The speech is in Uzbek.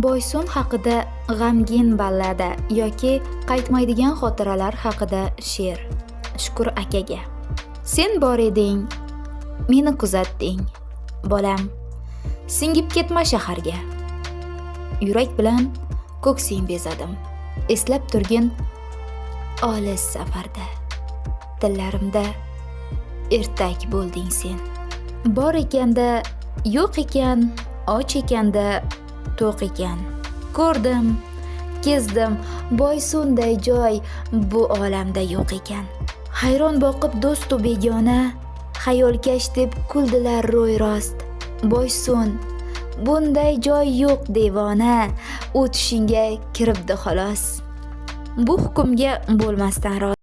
Boysun haqida g'amgin ballada yoki qaytmaydigan xotiralar haqida she'r. Shukur akaga. Sen bor eding, meni kuzatding, bolam, singib ketma shaharga. Yurak bilan ko'ksing bezadim, eslab turgin olis safarda. Dillarimda ertak bo'lding sen. Bor ekanda, yo'q ekan, och ekanda, to'q ekan. Ko'rdim, kezdim, Boysunday joy bu olamda yo'q ekan. Hayron boqib do'stu begona, xayolkash deb kuldilar ro'y rost. Boysun, bunday joy yo'q devona, u tushingga kiribdi xolos. Bu hukmga bo'lmasdan rozi.